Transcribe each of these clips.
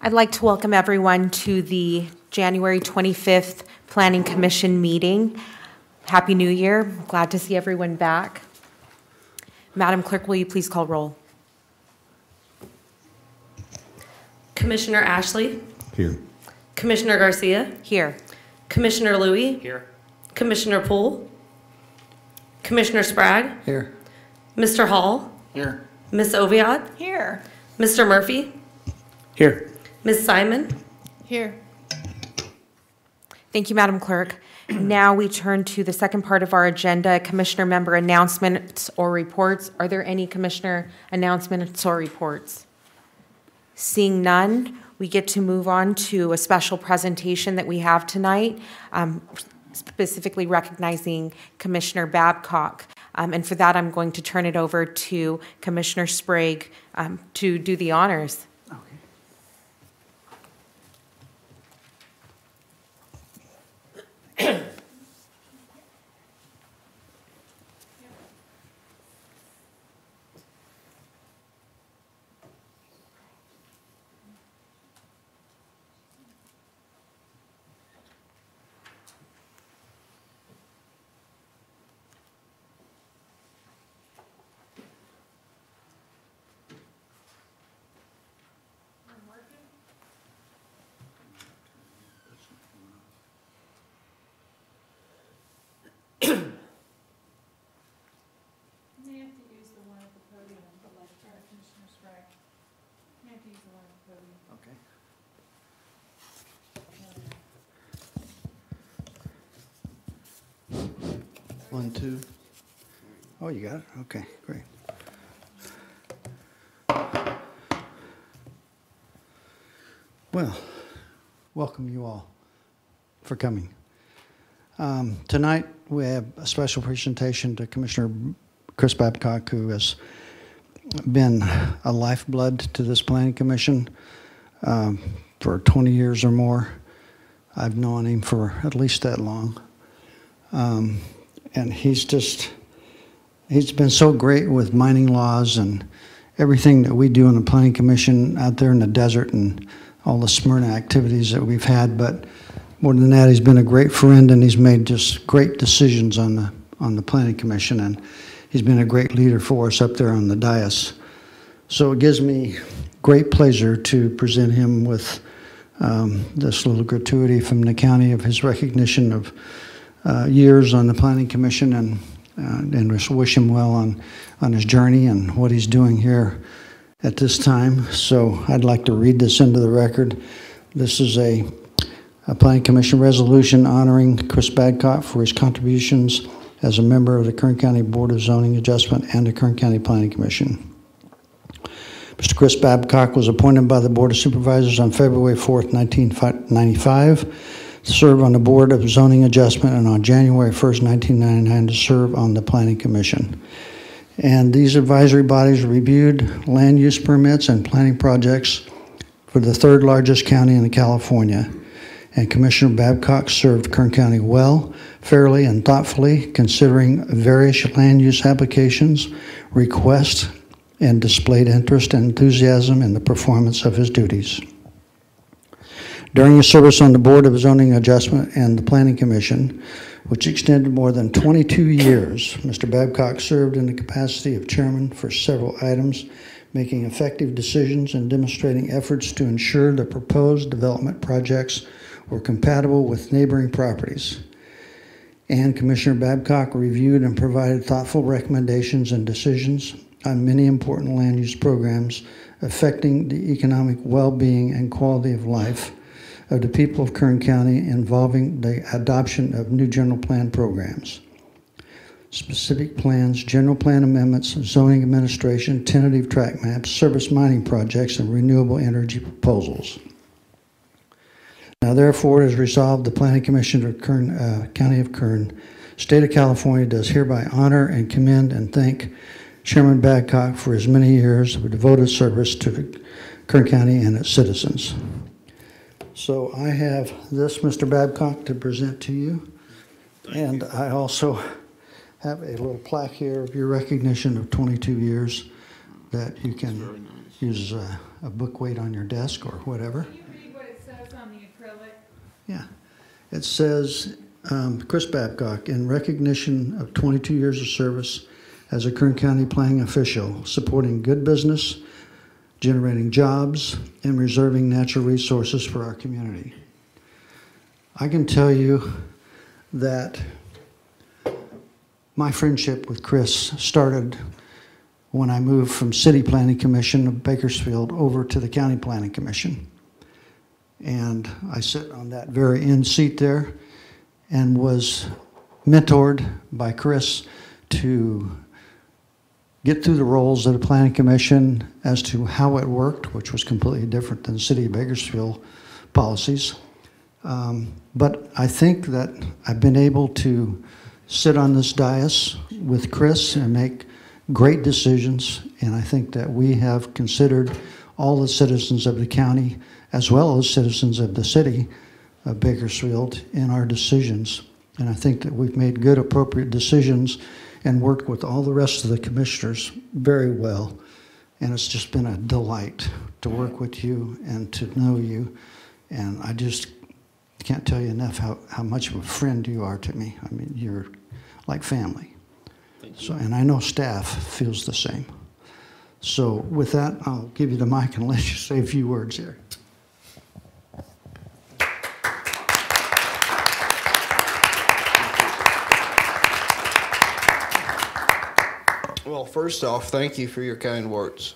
I'd like to welcome everyone to the January 25th Planning Commission meeting. Happy New Year. Glad to see everyone back. Madam Clerk, will you please call roll? Commissioner Ashley? Here. Commissioner Garcia? Here. Commissioner Louie? Here. Commissioner Poole? Commissioner Sprague? Here. Mr. Hall? Here. Ms. Oviatt? Here. Mr. Murphy? Here. Ms. Simon? Here. Thank you, Madam Clerk. Now we turn to the second part of our agenda, Commissioner member announcements or reports. Are there any Commissioner announcements or reports? Seeing none, we get to move on to a special presentation that we have tonight, specifically recognizing Commissioner Babcock. And for that, I'm going to turn it over to Commissioner Sprague to do the honors. One, two. Oh, you got it? Okay, great. Well, welcome you all for coming. Tonight we have a special presentation to Commissioner Chris Babcock, who has been a lifeblood to this Planning Commission for 20 years or more. I've known him for at least that long. And he's been so great with mining laws and everything that we do in the Planning Commission out there in the desert and all the Smyrna activities that we've had. But more than that, he's been a great friend, and he's made just great decisions on the Planning Commission, and he's been a great leader for us up there on the dais. So it gives me great pleasure to present him with this little gratuity from the county of his recognition of years on the Planning Commission, and just wish him well on his journey and what he's doing here at this time. So I'd like to read this into the record. This is a Planning Commission resolution honoring Chris Babcock for his contributions as a member of the Kern County Board of Zoning Adjustment and the Kern County Planning Commission. Mr. Chris Babcock was appointed by the Board of Supervisors on February 4th, 1995. To serve on the Board of Zoning Adjustment, and on January 1st, 1999 to serve on the Planning Commission. And these advisory bodies reviewed land use permits and planning projects for the third largest county in California. And Commissioner Babcock served Kern County well, fairly, and thoughtfully, considering various land use applications, requests, and displayed interest and enthusiasm in the performance of his duties. During his service on the Board of Zoning Adjustment and the Planning Commission, which extended more than 22 years, Mr. Babcock served in the capacity of chairman for several items, making effective decisions and demonstrating efforts to ensure the proposed development projects were compatible with neighboring properties. And Commissioner Babcock reviewed and provided thoughtful recommendations and decisions on many important land use programs affecting the economic well-being and quality of life of the people of Kern County, involving the adoption of new general plan programs, specific plans, general plan amendments, zoning administration, tentative tract maps, surface mining projects, and renewable energy proposals. Now therefore it is resolved, the Planning Commission of Kern, County of Kern, State of California, does hereby honor and commend and thank Chairman Babcock for his many years of devoted service to Kern County and its citizens. So I have this, Mr. Babcock, to present to you. And I also have a little plaque here of your recognition of 22 years that you can use a book weight on your desk or whatever. Can you read what it says on the acrylic? Yeah. It says, Chris Babcock, in recognition of 22 years of service as a Kern County planning official, supporting good business, generating jobs, and reserving natural resources for our community. I can tell you that my friendship with Chris started when I moved from City Planning Commission of Bakersfield over to the County Planning Commission. And I sit on that very end seat there and was mentored by Chris to get through the roles of the Planning Commission as to how it worked, which was completely different than City of Bakersfield policies. But I think that I've been able to sit on this dais with Chris and make great decisions, and I think that we have considered all the citizens of the county as well as citizens of the city of Bakersfield in our decisions. And I think that we've made good, appropriate decisions and worked with all the rest of the commissioners very well. And it's just been a delight to work with you and to know you. And I just can't tell you enough how much of a friend you are to me. I mean, you're like family. So, and I know staff feels the same. So with that, I'll give you the mic and let you say a few words here. Well, first off, thank you for your kind words.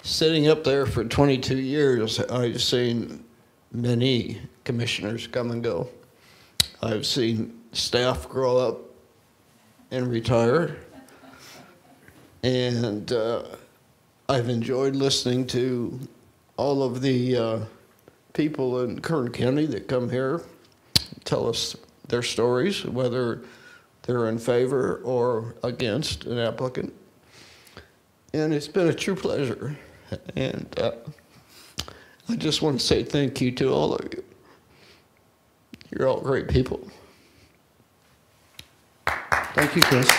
Sitting up there for 22 years, I've seen many commissioners come and go. I've seen staff grow up and retire. And I've enjoyed listening to all of the people in Kern County that come here, tell us their stories, whether they're in favor or against an applicant. And it's been a true pleasure. And I just want to say thank you to all of you. You're all great people. Thank you, Chris.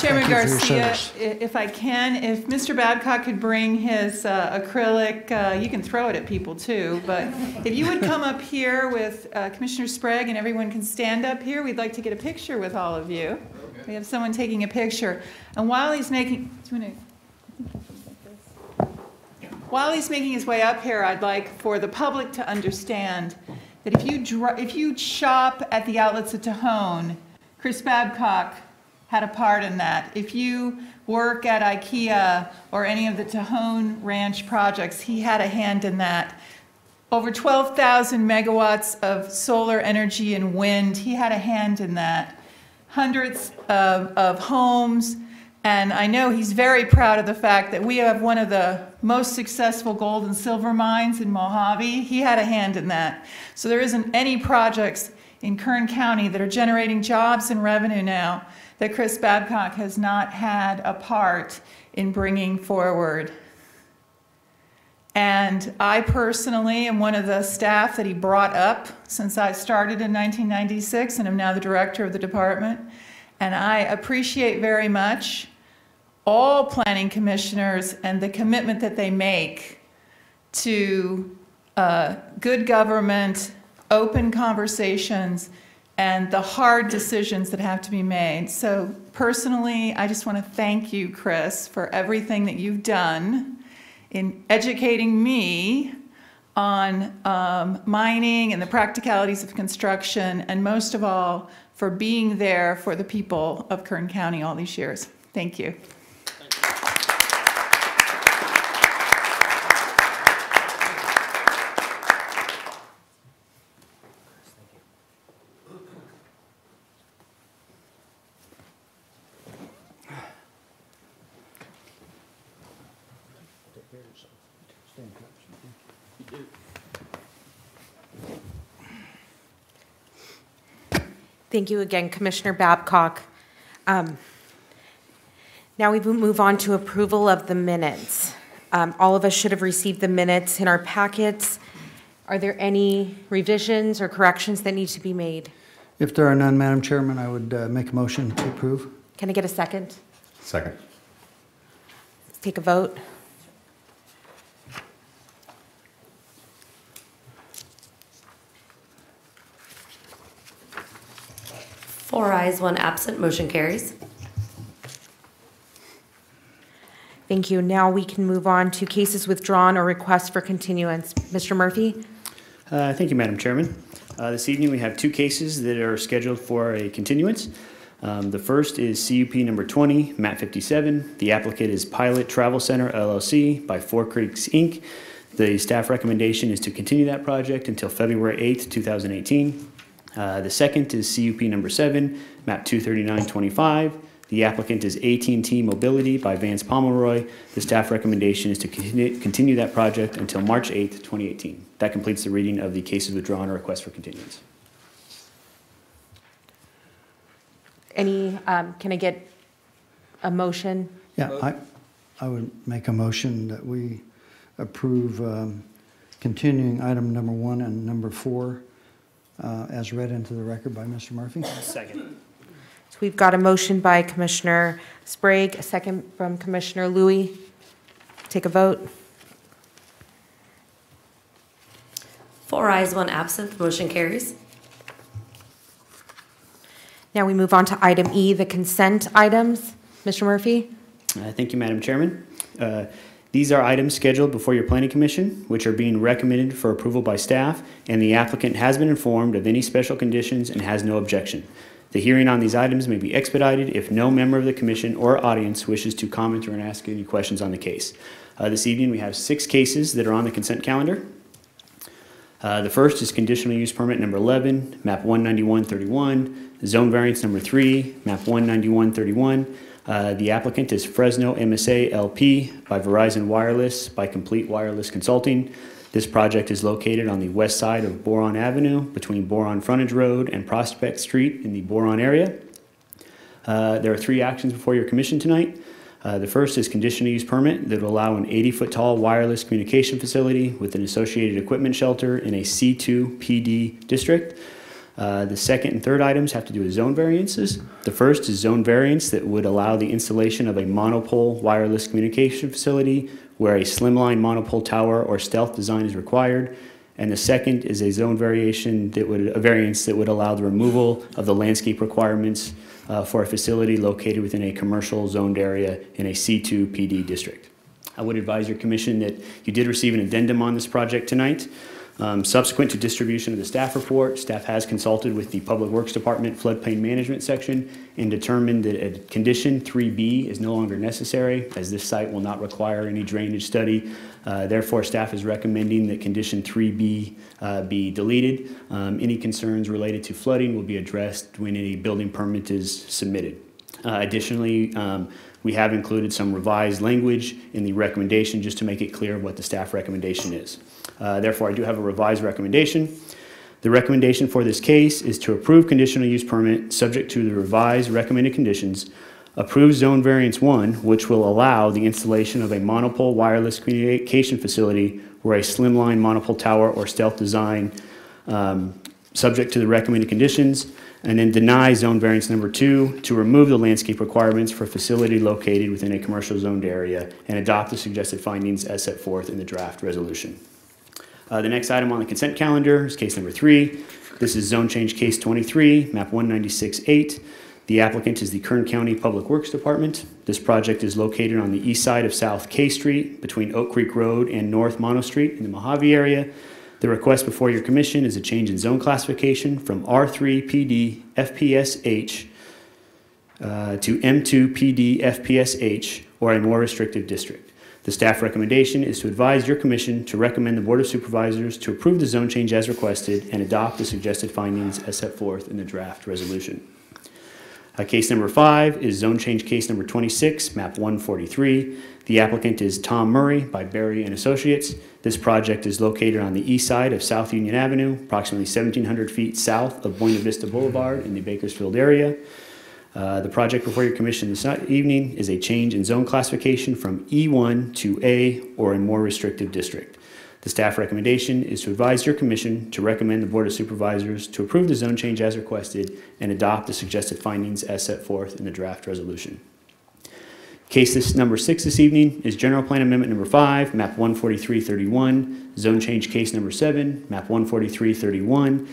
Chairman Thank you for your Garcia, service. if I can, if Mr. Babcock could bring his acrylic, you can throw it at people too, but if you would come up here with Commissioner Sprague and everyone can stand up here, we'd like to get a picture with all of you. Okay. We have someone taking a picture. And while he's making, while he's making his way up here, I'd like for the public to understand that if you shop at the outlets at Tahone, Chris Babcock had a part in that. If you work at IKEA or any of the Tahone Ranch projects, he had a hand in that. Over 12,000 megawatts of solar energy and wind, he had a hand in that. Hundreds of homes, and I know he's very proud of the fact that we have one of the most successful gold and silver mines in Mojave. He had a hand in that. So there isn't any projects in Kern County that are generating jobs and revenue now that Chris Babcock has not had a part in bringing forward. And I personally am one of the staff that he brought up since I started in 1996 and am now the director of the department. And I appreciate very much all planning commissioners and the commitment that they make to good government, open conversations, and the hard decisions that have to be made. So personally, I just want to thank you, Chris, for everything that you've done in educating me on mining and the practicalities of construction, and most of all, for being there for the people of Kern County all these years. Thank you. Thank you again, Commissioner Babcock. Now we will move on to approval of the minutes. All of us should have received the minutes in our packets. Are there any revisions or corrections that need to be made? If there are none, Madam Chairman, I would make a motion to approve. Can I get a second? Second. Let's take a vote. Four ayes, one absent, motion carries. Thank you. Now we can move on to cases withdrawn or requests for continuance. Mr. Murphy? Thank you, Madam Chairman. This evening we have two cases that are scheduled for a continuance. The first is CUP number 20, map 57. The applicant is Pilot Travel Center LLC by Four Creeks Inc. The staff recommendation is to continue that project until February 8th, 2018. The second is CUP number 7, map 23925. The applicant is AT&T Mobility by Vance Pomeroy. The staff recommendation is to continue that project until March 8th, 2018. That completes the reading of the cases withdrawn or request for continuance. Can I get a motion? Yeah, I would make a motion that we approve continuing item number 1 and number 4 as read into the record by Mr. Murphy. Second. So we've got a motion by Commissioner Sprague, a second from Commissioner Louie. Take a vote. Four ayes, one absent, motion carries. Now we move on to item E, the consent items. Mr. Murphy? Thank you, Madam Chairman. These are items scheduled before your Planning Commission, which are being recommended for approval by staff, and the applicant has been informed of any special conditions and has no objection. The hearing on these items may be expedited if no member of the commission or audience wishes to comment or ask any questions on the case. This evening we have 6 cases that are on the consent calendar. The first is conditional use permit number 11, map 19131, zone variance number 3, map 19131. The applicant is Fresno MSA LP by Verizon Wireless by Complete Wireless Consulting. This project is located on the west side of Boron Avenue between Boron Frontage Road and Prospect Street in the Boron area. There are 3 actions before your commission tonight. The first is conditional use permit that will allow an 80-foot tall wireless communication facility with an associated equipment shelter in a C2 PD district. The second and third items have to do with zone variances. The first is zone variance that would allow the installation of a monopole wireless communication facility where a slimline monopole tower or stealth design is required. And the second is a zone variation that would, a variance that would allow the removal of the landscape requirements for a facility located within a commercial zoned area in a C2 PD district. I would advise your commission that you did receive an addendum on this project tonight. Subsequent to distribution of the staff report, staff has consulted with the Public Works Department floodplain management section and determined that a condition 3B is no longer necessary as this site will not require any drainage study. Therefore, staff is recommending that condition 3B be deleted. Any concerns related to flooding will be addressed when any building permit is submitted. Additionally, we have included some revised language in the recommendation just to make it clear what the staff recommendation is. Therefore, I do have a revised recommendation. The recommendation for this case is to approve conditional use permit subject to the revised recommended conditions, approve zone variance 1, which will allow the installation of a monopole wireless communication facility where a slimline monopole tower or stealth design subject to the recommended conditions, and then deny zone variance number 2 to remove the landscape requirements for a facility located within a commercial zoned area and adopt the suggested findings as set forth in the draft resolution. The next item on the consent calendar is case number 3. This is zone change case 23, map 196-8. The applicant is the Kern County Public Works Department. This project is located on the east side of South K Street between Oak Creek Road and North Mono Street in the Mojave area. The request before your commission is a change in zone classification from R3 PD FPSH to M2 PD FPSH or a more restrictive district. The staff recommendation is to advise your commission to recommend the Board of Supervisors to approve the zone change as requested and adopt the suggested findings as set forth in the draft resolution. Case number 5 is zone change case number 26, map 143. The applicant is Tom Murray by Berry and Associates. This project is located on the east side of South Union Avenue, approximately 1,700 feet south of Buena Vista Boulevard in the Bakersfield area. The project before your commission this evening is a change in zone classification from E1 to A or a more restrictive district. The staff recommendation is to advise your commission to recommend the Board of Supervisors to approve the zone change as requested and adopt the suggested findings as set forth in the draft resolution. Case number 6 this evening is General Plan Amendment number 5, map 14331, zone change case number 7, map 14331.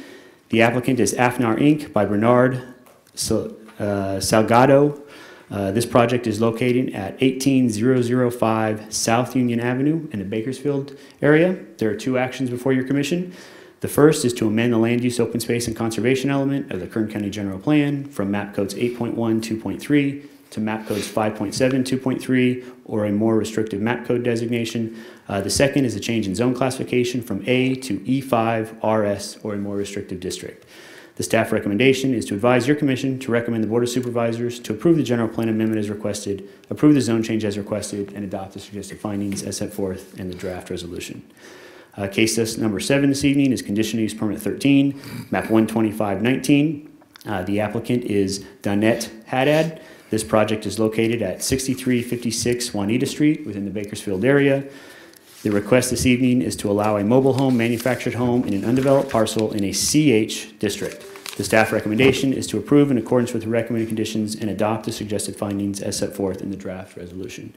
The applicant is Afnar Inc. by Bernard Salgado. This project is located at 18005 South Union Avenue in the Bakersfield area. There are 2 actions before your commission. The first is to amend the land use, open space, and conservation element of the Kern County General Plan from map codes 8.1 2.3 to map codes 5.7 2.3, or a more restrictive map code designation. The second is a change in zone classification from A to E5 RS, or a more restrictive district. The staff recommendation is to advise your commission to recommend the Board of Supervisors to approve the general plan amendment as requested, approve the zone change as requested, and adopt the suggested findings as set forth in the draft resolution. Case list number 7 this evening is conditional use permit 13, map 12519. The applicant is Donette Haddad. This project is located at 6356 Juanita Street within the Bakersfield area. The request this evening is to allow a mobile home, manufactured home in an undeveloped parcel in a CH district. The staff recommendation is to approve in accordance with the recommended conditions and adopt the suggested findings as set forth in the draft resolution.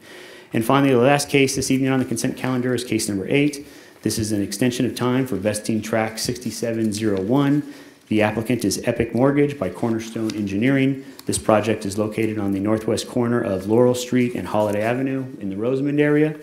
And finally, the last case this evening on the consent calendar is case number 8. This is an extension of time for vesting track 6701. The applicant is Epic Mortgage by Cornerstone Engineering. This project is located on the northwest corner of Laurel Street and Holiday Avenue in the Rosamond area.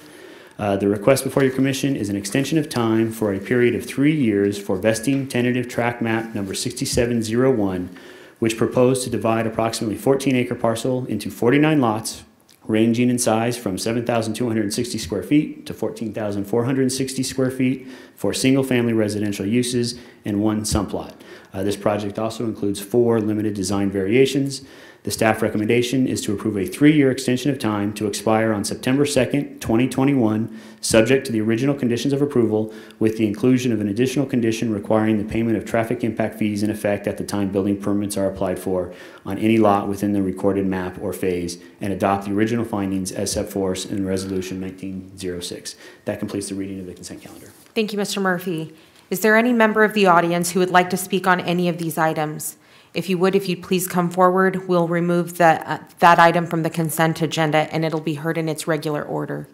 The request before your commission is an extension of time for a period of 3 years for vesting tentative tract map number 6701, which proposed to divide approximately 14-acre parcel into 49 lots, ranging in size from 7,260 square feet to 14,460 square feet for single-family residential uses and 1 subplot. This project also includes 4 limited design variations. The staff recommendation is to approve a 3-year extension of time to expire on September 2nd, 2021, subject to the original conditions of approval, with the inclusion of an additional condition requiring the payment of traffic impact fees in effect at the time building permits are applied for on any lot within the recorded map or phase, and adopt the original findings as set forth in Resolution 1906. That completes the reading of the consent calendar. Thank you, Mr. Murphy. Is there any member of the audience who would like to speak on any of these items? If you'd please come forward, we'll remove that item from the consent agenda and it'll be heard in its regular order.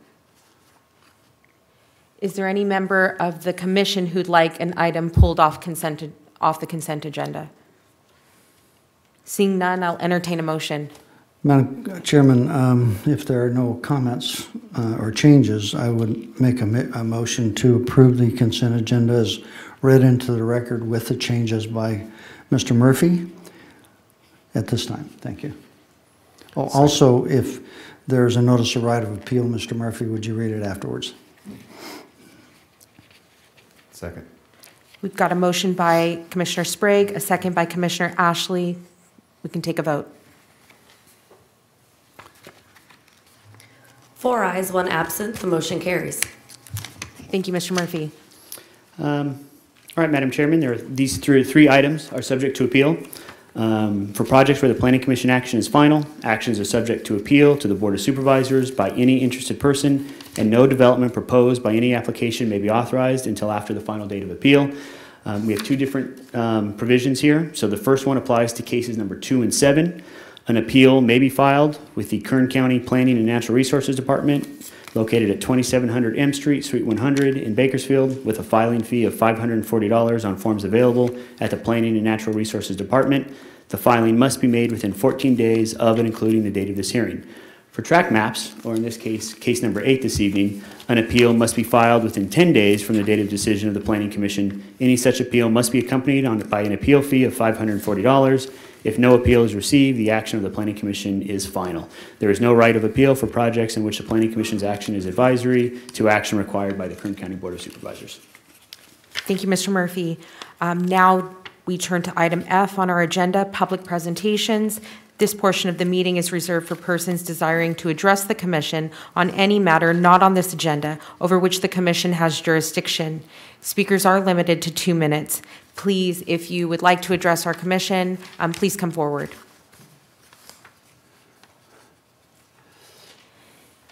Is there any member of the commission who'd like an item pulled off the consent agenda? Seeing none, I'll entertain a motion. Madam Chairman, if there are no comments or changes, I would make a motion to approve the consent agenda as read into the record with the changes by Mr. Murphy at this time. Thank you. Oh, also, if there's a notice of right of appeal, Mr. Murphy, would you read it afterwards? Second. We've got a motion by Commissioner Sprague, a second by Commissioner Ashley. We can take a vote. 4 ayes, 1 absent. The motion carries. Thank you, Mr. Murphy. All right, Madam Chairman, these 3 items are subject to appeal. For projects where the Planning Commission action is final, actions are subject to appeal to the Board of Supervisors by any interested person, and no development proposed by any application may be authorized until after the final date of appeal. We have 2 different provisions here. So the first one applies to cases number 2 and 7. An appeal may be filed with the Kern County Planning and Natural Resources Department, located at 2700 M Street, Suite 100 in Bakersfield, with a filing fee of $540 on forms available at the Planning and Natural Resources Department. The filing must be made within 14 days of and including the date of this hearing. For tract maps, or in this case, case number 8 this evening, an appeal must be filed within 10 days from the date of decision of the Planning Commission. Any such appeal must be accompanied by an appeal fee of $540. If no appeal is received, the action of the Planning Commission is final. There is no right of appeal for projects in which the Planning Commission's action is advisory to action required by the Kern County Board of Supervisors. Thank you, Mr. Murphy. Now we turn to item F on our agenda, public presentations. This portion of the meeting is reserved for persons desiring to address the commission on any matter not on this agenda over which the commission has jurisdiction. Speakers are limited to 2 minutes. Please, if you would like to address our commission, please come forward.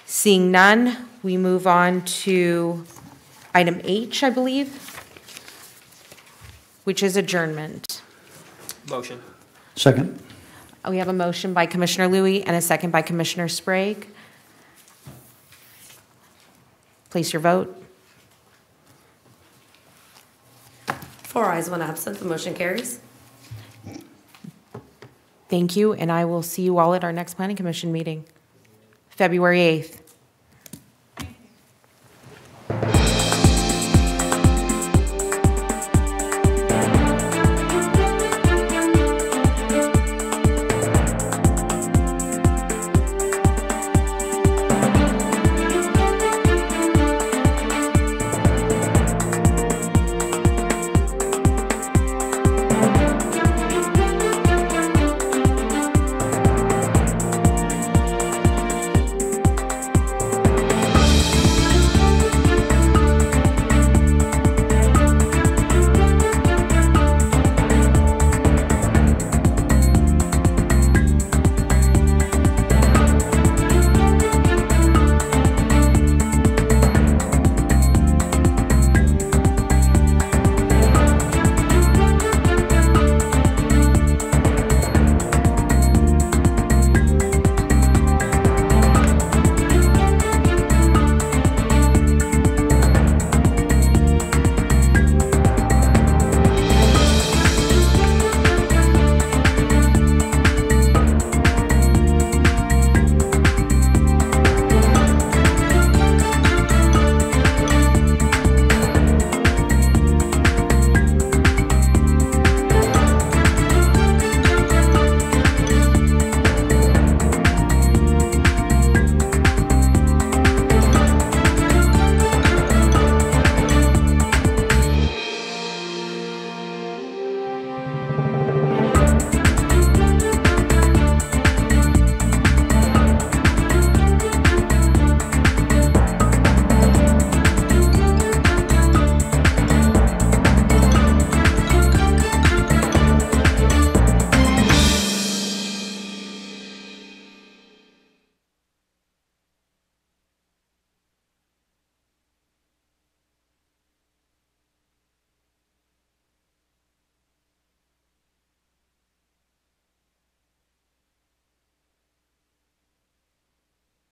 Seeing none, we move on to item H, I believe, which is adjournment. Motion. Second. We have a motion by Commissioner Louie and a second by Commissioner Sprague. Place your vote. 4 ayes, 1 absent. The motion carries. Thank you, and I will see you all at our next Planning Commission meeting, February 8th.